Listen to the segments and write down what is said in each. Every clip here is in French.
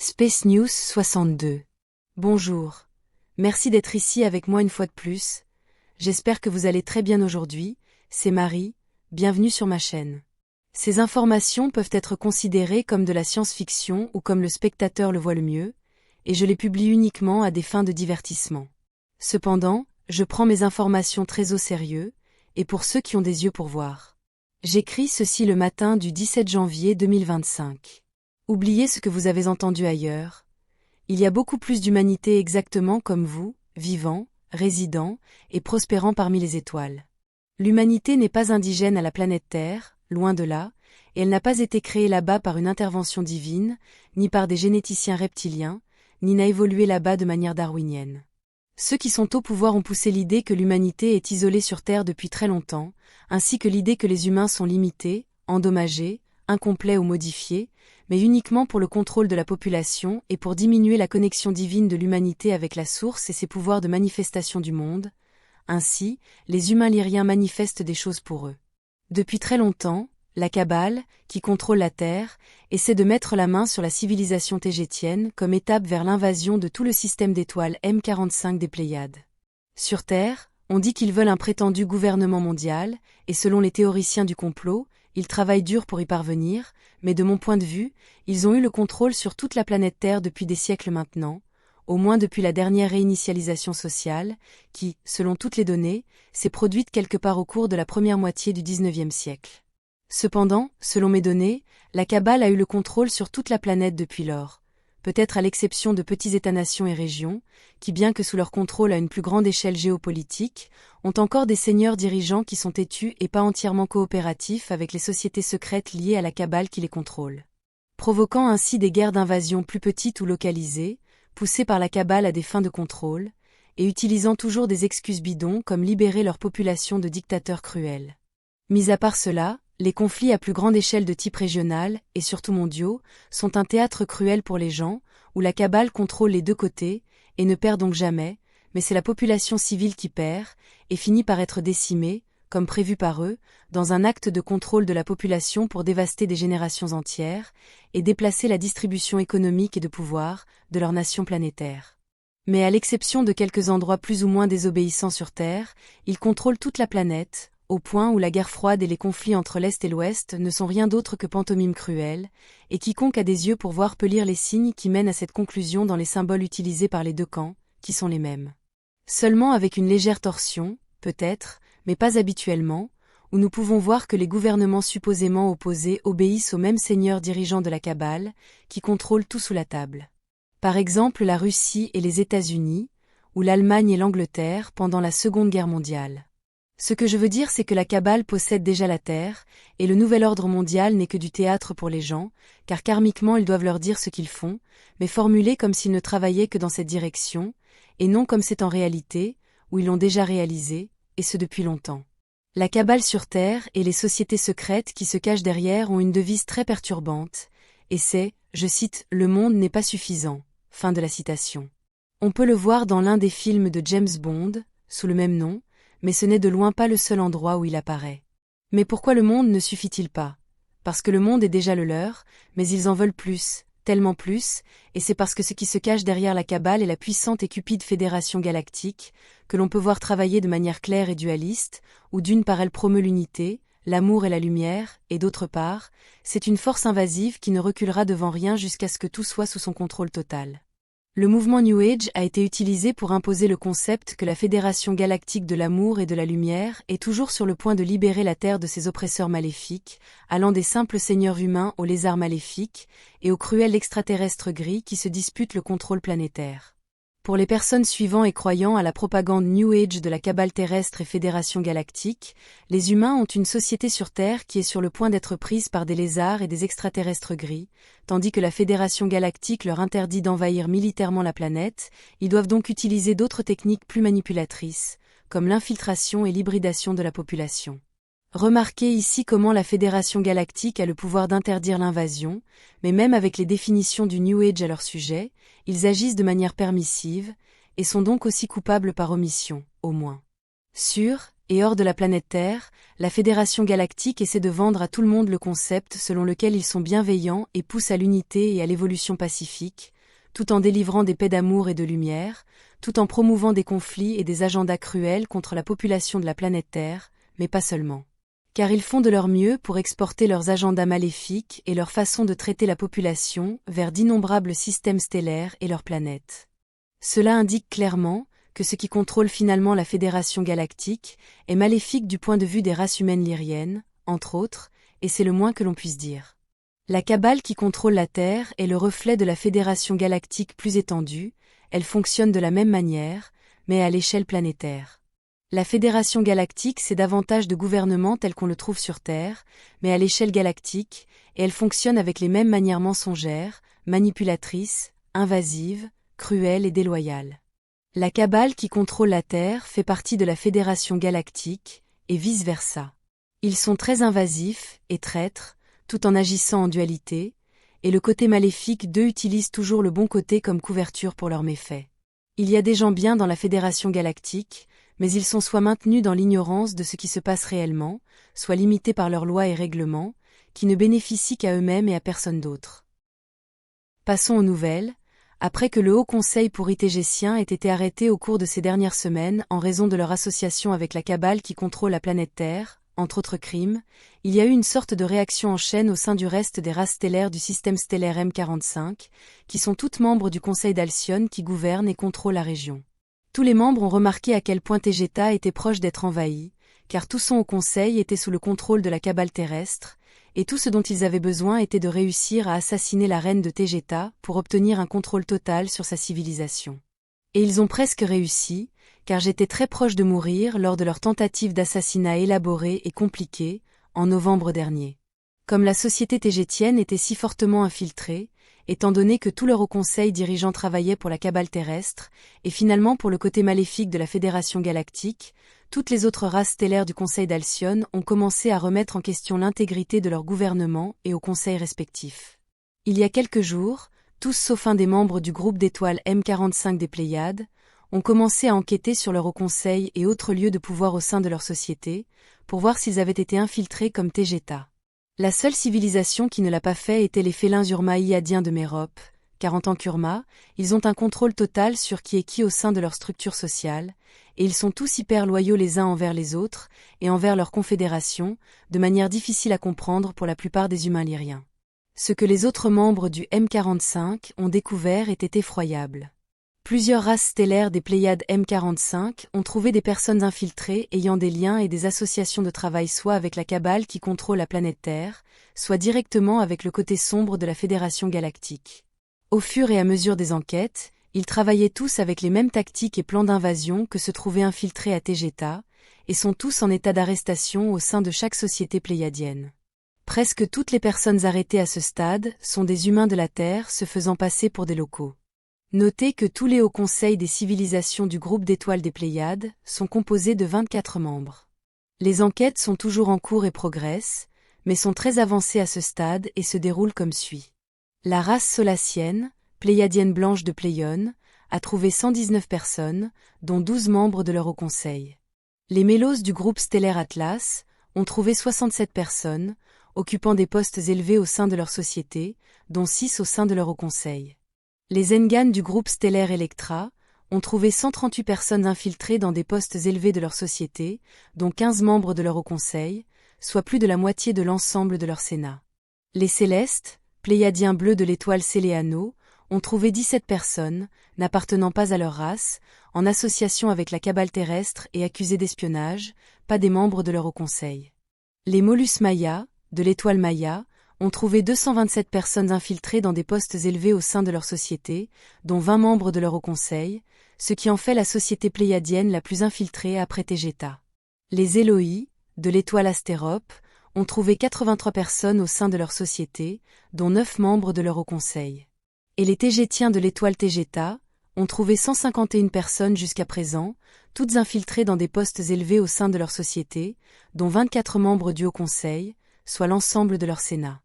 Space News 62. Bonjour. Merci d'être ici avec moi une fois de plus. J'espère que vous allez très bien aujourd'hui. C'est Marie, bienvenue sur ma chaîne. Ces informations peuvent être considérées comme de la science-fiction ou comme le spectateur le voit le mieux, et je les publie uniquement à des fins de divertissement. Cependant, je prends mes informations très au sérieux, et pour ceux qui ont des yeux pour voir. J'écris ceci le matin du 17 janvier 2025. Oubliez ce que vous avez entendu ailleurs. Il y a beaucoup plus d'humanité exactement comme vous, vivant, résidant et prospérant parmi les étoiles. L'humanité n'est pas indigène à la planète Terre, loin de là, et elle n'a pas été créée là-bas par une intervention divine, ni par des généticiens reptiliens, ni n'a évolué là-bas de manière darwinienne. Ceux qui sont au pouvoir ont poussé l'idée que l'humanité est isolée sur Terre depuis très longtemps, ainsi que l'idée que les humains sont limités, endommagés, incomplets ou modifiés, mais uniquement pour le contrôle de la population et pour diminuer la connexion divine de l'humanité avec la source et ses pouvoirs de manifestation du monde. Ainsi, les humains lyriens manifestent des choses pour eux. Depuis très longtemps, la Kabbale, qui contrôle la Terre, essaie de mettre la main sur la civilisation tégétienne comme étape vers l'invasion de tout le système d'étoiles M45 des Pléiades. Sur Terre, on dit qu'ils veulent un prétendu gouvernement mondial, et selon les théoriciens du complot, ils travaillent dur pour y parvenir, mais de mon point de vue, ils ont eu le contrôle sur toute la planète Terre depuis des siècles maintenant, au moins depuis la dernière réinitialisation sociale, qui, selon toutes les données, s'est produite quelque part au cours de la première moitié du XIXe siècle. Cependant, selon mes données, la Kabbale a eu le contrôle sur toute la planète depuis lors, peut-être à l'exception de petits États-nations et régions, qui bien que sous leur contrôle à une plus grande échelle géopolitique, ont encore des seigneurs dirigeants qui sont têtus et pas entièrement coopératifs avec les sociétés secrètes liées à la Kabbale qui les contrôlent. Provoquant ainsi des guerres d'invasion plus petites ou localisées, poussées par la Kabbale à des fins de contrôle, et utilisant toujours des excuses bidons comme libérer leur population de dictateurs cruels. Mis à part cela, les conflits à plus grande échelle de type régional, et surtout mondiaux, sont un théâtre cruel pour les gens, où la Kabbale contrôle les deux côtés, et ne perd donc jamais, mais c'est la population civile qui perd, et finit par être décimée, comme prévu par eux, dans un acte de contrôle de la population pour dévaster des générations entières, et déplacer la distribution économique et de pouvoir de leur nation planétaire. Mais à l'exception de quelques endroits plus ou moins désobéissants sur Terre, ils contrôlent toute la planète, au point où la guerre froide et les conflits entre l'Est et l'Ouest ne sont rien d'autre que pantomimes cruelles, et quiconque a des yeux pour voir peut lire les signes qui mènent à cette conclusion dans les symboles utilisés par les deux camps, qui sont les mêmes. Seulement avec une légère torsion, peut-être, mais pas habituellement, où nous pouvons voir que les gouvernements supposément opposés obéissent aux mêmes seigneurs dirigeants de la Kabbale, qui contrôlent tout sous la table. Par exemple la Russie et les États-Unis, ou l'Allemagne et l'Angleterre pendant la Seconde Guerre mondiale. Ce que je veux dire c'est que la Kabbale possède déjà la Terre, et le nouvel ordre mondial n'est que du théâtre pour les gens, car karmiquement ils doivent leur dire ce qu'ils font, mais formulé comme s'ils ne travaillaient que dans cette direction, et non comme c'est en réalité, où ils l'ont déjà réalisé, et ce depuis longtemps. La Kabbale sur Terre et les sociétés secrètes qui se cachent derrière ont une devise très perturbante, et c'est, je cite, « Le monde n'est pas suffisant ». Fin de la citation. On peut le voir dans l'un des films de James Bond, sous le même nom, mais ce n'est de loin pas le seul endroit où il apparaît. Mais pourquoi le monde ne suffit-il pas? Parce que le monde est déjà le leur, mais ils en veulent plus, tellement plus, et c'est parce que ce qui se cache derrière la Kabbale est la puissante et cupide Fédération Galactique, que l'on peut voir travailler de manière claire et dualiste, où d'une part elle promeut l'unité, l'amour et la lumière, et d'autre part, c'est une force invasive qui ne reculera devant rien jusqu'à ce que tout soit sous son contrôle total. Le mouvement New Age a été utilisé pour imposer le concept que la Fédération Galactique de l'Amour et de la Lumière est toujours sur le point de libérer la Terre de ses oppresseurs maléfiques, allant des simples seigneurs humains aux lézards maléfiques, et aux cruels extraterrestres gris qui se disputent le contrôle planétaire. Pour les personnes suivant et croyant à la propagande New Age de la Kabbale terrestre et Fédération Galactique, les humains ont une société sur Terre qui est sur le point d'être prise par des lézards et des extraterrestres gris, tandis que la Fédération Galactique leur interdit d'envahir militairement la planète. Ils doivent donc utiliser d'autres techniques plus manipulatrices, comme l'infiltration et l'hybridation de la population. Remarquez ici comment la Fédération Galactique a le pouvoir d'interdire l'invasion, mais même avec les définitions du New Age à leur sujet, ils agissent de manière permissive, et sont donc aussi coupables par omission, au moins. Sûr, Et hors de la planète Terre, la Fédération Galactique essaie de vendre à tout le monde le concept selon lequel ils sont bienveillants et poussent à l'unité et à l'évolution pacifique, tout en délivrant des paix d'amour et de lumière, tout en promouvant des conflits et des agendas cruels contre la population de la planète Terre, mais pas seulement. Car ils font de leur mieux pour exporter leurs agendas maléfiques et leur façon de traiter la population vers d'innombrables systèmes stellaires et leurs planètes. Cela indique clairement que ce qui contrôle finalement la Fédération Galactique est maléfique du point de vue des races humaines lyriennes, entre autres, et c'est le moins que l'on puisse dire. La Cabale qui contrôle la Terre est le reflet de la Fédération Galactique plus étendue, elle fonctionne de la même manière, mais à l'échelle planétaire. La Fédération Galactique c'est davantage de gouvernement tel qu'on le trouve sur Terre, mais à l'échelle galactique, et elle fonctionne avec les mêmes manières mensongères, manipulatrices, invasives, cruelles et déloyales. La Cabale qui contrôle la Terre fait partie de la Fédération Galactique, et vice-versa. Ils sont très invasifs et traîtres, tout en agissant en dualité, et le côté maléfique d'eux utilise toujours le bon côté comme couverture pour leurs méfaits. Il y a des gens bien dans la Fédération Galactique, mais ils sont soit maintenus dans l'ignorance de ce qui se passe réellement, soit limités par leurs lois et règlements, qui ne bénéficient qu'à eux-mêmes et à personne d'autre. Passons aux nouvelles. Après que le Haut Conseil pour ITGésiens ait été arrêté au cours de ces dernières semaines en raison de leur association avec la Cabale qui contrôle la planète Terre, entre autres crimes, il y a eu une sorte de réaction en chaîne au sein du reste des races stellaires du système stellaire M45, qui sont toutes membres du Conseil d'Alcyone qui gouverne et contrôle la région. Tous les membres ont remarqué à quel point Tegeta était proche d'être envahi, car tout son Haut Conseil était sous le contrôle de la Cabale terrestre, et tout ce dont ils avaient besoin était de réussir à assassiner la reine de Tegeta pour obtenir un contrôle total sur sa civilisation. Et ils ont presque réussi, car j'étais très proche de mourir lors de leur tentative d'assassinat élaborée et compliquée, en novembre dernier. Comme la société tégétienne était si fortement infiltrée, étant donné que tout leur Haut Conseil dirigeant travaillait pour la Cabale terrestre, et finalement pour le côté maléfique de la Fédération Galactique, toutes les autres races stellaires du Conseil d'Alcyone ont commencé à remettre en question l'intégrité de leur gouvernement et aux conseils respectifs. Il y a quelques jours, tous sauf un des membres du groupe d'étoiles M45 des Pléiades, ont commencé à enquêter sur leur Haut Conseil et autres lieux de pouvoir au sein de leur société, pour voir s'ils avaient été infiltrés comme Tegeta. La seule civilisation qui ne l'a pas fait était les félins urmaïadiens de Mérope, car en tant qu'Urma, ils ont un contrôle total sur qui est qui au sein de leur structure sociale, et ils sont tous hyper loyaux les uns envers les autres, et envers leur confédération, de manière difficile à comprendre pour la plupart des humains lyriens. Ce que les autres membres du M45 ont découvert était effroyable. Plusieurs races stellaires des Pléiades M45 ont trouvé des personnes infiltrées ayant des liens et des associations de travail soit avec la Cabale qui contrôle la planète Terre, soit directement avec le côté sombre de la Fédération Galactique. Au fur et à mesure des enquêtes, ils travaillaient tous avec les mêmes tactiques et plans d'invasion que se trouvaient infiltrés à Tegeta, et sont tous en état d'arrestation au sein de chaque société pléiadienne. Presque toutes les personnes arrêtées à ce stade sont des humains de la Terre se faisant passer pour des locaux. Notez que tous les hauts conseils des civilisations du groupe d'étoiles des Pléiades sont composés de 24 membres. Les enquêtes sont toujours en cours et progressent, mais sont très avancées à ce stade et se déroulent comme suit. La race solacienne, pléiadienne blanche de Pléione, a trouvé 119 personnes, dont 12 membres de leur Haut Conseil. Les Mélos du groupe stellaire Atlas ont trouvé 67 personnes, occupant des postes élevés au sein de leur société, dont 6 au sein de leur Haut Conseil. Les Engan du groupe stellaire Electra ont trouvé 138 personnes infiltrées dans des postes élevés de leur société, dont 15 membres de leur Haut Conseil, soit plus de la moitié de l'ensemble de leur Sénat. Les Célestes, pléiadiens bleus de l'étoile Céléano, ont trouvé 17 personnes, n'appartenant pas à leur race, en association avec la Cabale terrestre et accusées d'espionnage, pas des membres de leur Haut Conseil. Les Molus Maya, de l'étoile Maya, ont trouvé 227 personnes infiltrées dans des postes élevés au sein de leur société, dont 20 membres de leur Haut Conseil, ce qui en fait la société pléiadienne la plus infiltrée après Tegeta. Les Éloi, de l'étoile Astérope, ont trouvé 83 personnes au sein de leur société, dont 9 membres de leur Haut Conseil. Et les Tegétiens de l'étoile Tegeta ont trouvé 151 personnes jusqu'à présent, toutes infiltrées dans des postes élevés au sein de leur société, dont 24 membres du Haut Conseil, soit l'ensemble de leur Sénat.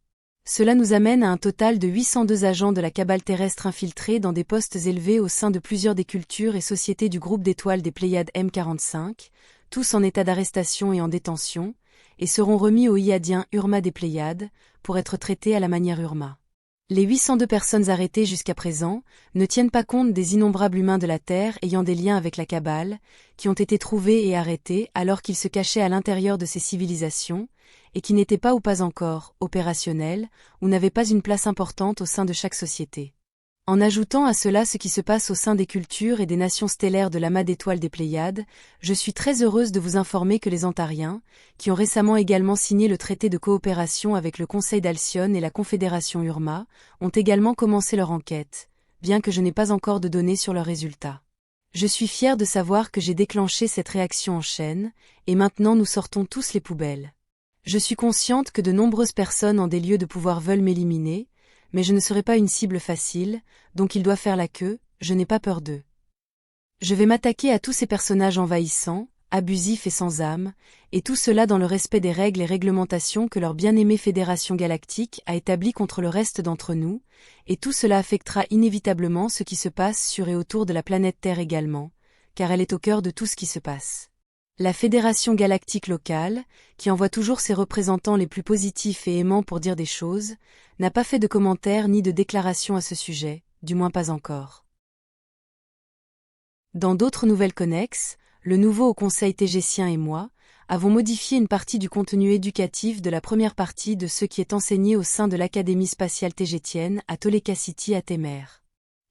Cela nous amène à un total de 802 agents de la Cabale terrestre infiltrés dans des postes élevés au sein de plusieurs des cultures et sociétés du groupe d'étoiles des Pléiades M45, tous en état d'arrestation et en détention, et seront remis au Iadien Urma des Pléiades, pour être traités à la manière Urma. Les 802 personnes arrêtées jusqu'à présent ne tiennent pas compte des innombrables humains de la Terre ayant des liens avec la Kabbale, qui ont été trouvés et arrêtés alors qu'ils se cachaient à l'intérieur de ces civilisations, et qui n'étaient pas ou pas encore opérationnels, ou n'avaient pas une place importante au sein de chaque société. En ajoutant à cela ce qui se passe au sein des cultures et des nations stellaires de l'amas d'étoiles des Pléiades, je suis très heureuse de vous informer que les Antariens, qui ont récemment également signé le traité de coopération avec le Conseil d'Alcyone et la Confédération Urma, ont également commencé leur enquête, bien que je n'ai pas encore de données sur leurs résultats. Je suis fière de savoir que j'ai déclenché cette réaction en chaîne, et maintenant nous sortons tous les poubelles. Je suis consciente que de nombreuses personnes en des lieux de pouvoir veulent m'éliminer, mais je ne serai pas une cible facile, donc ils doivent faire la queue, je n'ai pas peur d'eux. Je vais m'attaquer à tous ces personnages envahissants, abusifs et sans âme, et tout cela dans le respect des règles et réglementations que leur bien-aimée Fédération Galactique a établies contre le reste d'entre nous, et tout cela affectera inévitablement ce qui se passe sur et autour de la planète Terre également, car elle est au cœur de tout ce qui se passe. La Fédération Galactique locale, qui envoie toujours ses représentants les plus positifs et aimants pour dire des choses, n'a pas fait de commentaires ni de déclarations à ce sujet, du moins pas encore. Dans d'autres nouvelles connexes, le nouveau Haut Conseil tégétien et moi avons modifié une partie du contenu éducatif de la première partie de ce qui est enseigné au sein de l'Académie spatiale tégétienne à Toleka City à Témer.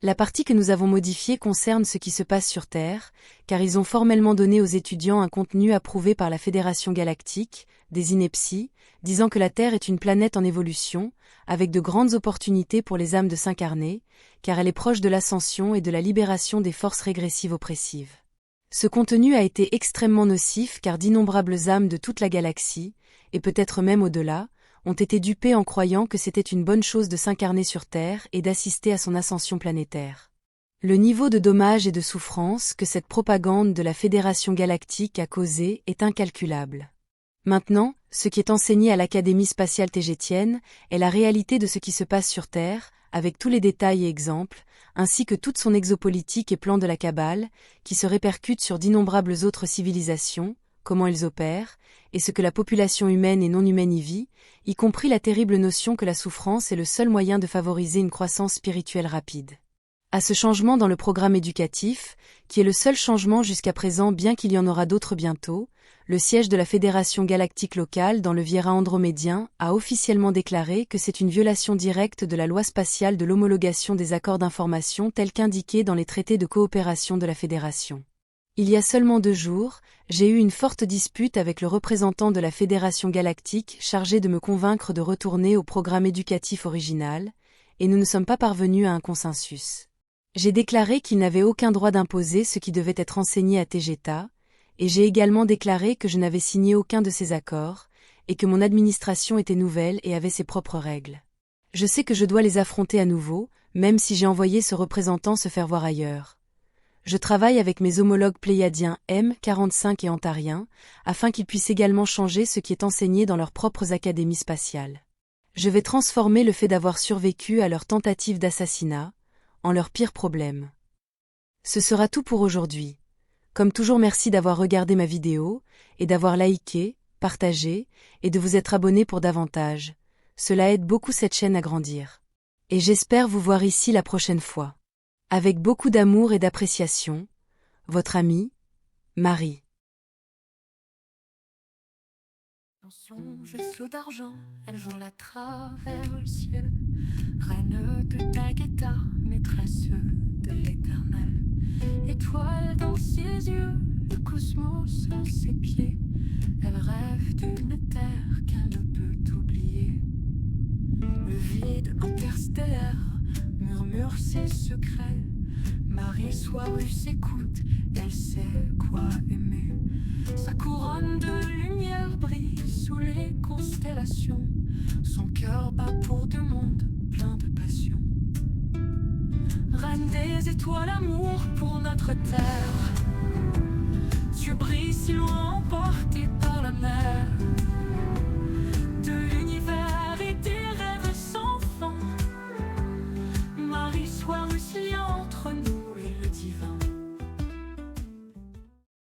La partie que nous avons modifiée concerne ce qui se passe sur Terre, car ils ont formellement donné aux étudiants un contenu approuvé par la Fédération Galactique, des inepties, disant que la Terre est une planète en évolution, avec de grandes opportunités pour les âmes de s'incarner, car elle est proche de l'ascension et de la libération des forces régressives oppressives. Ce contenu a été extrêmement nocif car d'innombrables âmes de toute la galaxie, et peut-être même au-delà, ont été dupés en croyant que c'était une bonne chose de s'incarner sur Terre et d'assister à son ascension planétaire. Le niveau de dommages et de souffrances que cette propagande de la Fédération Galactique a causé est incalculable. Maintenant, ce qui est enseigné à l'Académie spatiale tégétienne est la réalité de ce qui se passe sur Terre, avec tous les détails et exemples, ainsi que toute son exopolitique et plan de la Kabbale, qui se répercute sur d'innombrables autres civilisations, comment elles opèrent, et ce que la population humaine et non humaine y vit, y compris la terrible notion que la souffrance est le seul moyen de favoriser une croissance spirituelle rapide. À ce changement dans le programme éducatif, qui est le seul changement jusqu'à présent bien qu'il y en aura d'autres bientôt, le siège de la Fédération Galactique locale dans le Viera andromédien a officiellement déclaré que c'est une violation directe de la loi spatiale de l'homologation des accords d'information tels qu'indiqués dans les traités de coopération de la Fédération. Il y a seulement 2 jours, j'ai eu une forte dispute avec le représentant de la Fédération Galactique chargé de me convaincre de retourner au programme éducatif original, et nous ne sommes pas parvenus à un consensus. J'ai déclaré qu'il n'avait aucun droit d'imposer ce qui devait être enseigné à Tegeta, et j'ai également déclaré que je n'avais signé aucun de ces accords, et que mon administration était nouvelle et avait ses propres règles. Je sais que je dois les affronter à nouveau, même si j'ai envoyé ce représentant se faire voir ailleurs. Je travaille avec mes homologues pléiadiens M45 et antariens, afin qu'ils puissent également changer ce qui est enseigné dans leurs propres académies spatiales. Je vais transformer le fait d'avoir survécu à leur tentative d'assassinat, en leur pire problème. Ce sera tout pour aujourd'hui. Comme toujours, merci d'avoir regardé ma vidéo, et d'avoir liké, partagé, et de vous être abonné pour davantage. Cela aide beaucoup cette chaîne à grandir. Et j'espère vous voir ici la prochaine fois. Avec beaucoup d'amour et d'appréciation, votre amie, Marie. Songe flot d'argent, elle vole à travers le ciel. Reine de Tagueta, maîtresse de l'éternel. Étoile dans ses yeux, le cosmos à ses pieds. Elle rêve d'une terre qu'elle ne peut oublier. Le vide interstellaire murmure ses secrets. Marie Soirus s'écoute, elle sait quoi aimer. Sa couronne de lumière brille sous les constellations. Son cœur bat pour 2 mondes pleins de passion. Reine des étoiles, amour pour notre terre.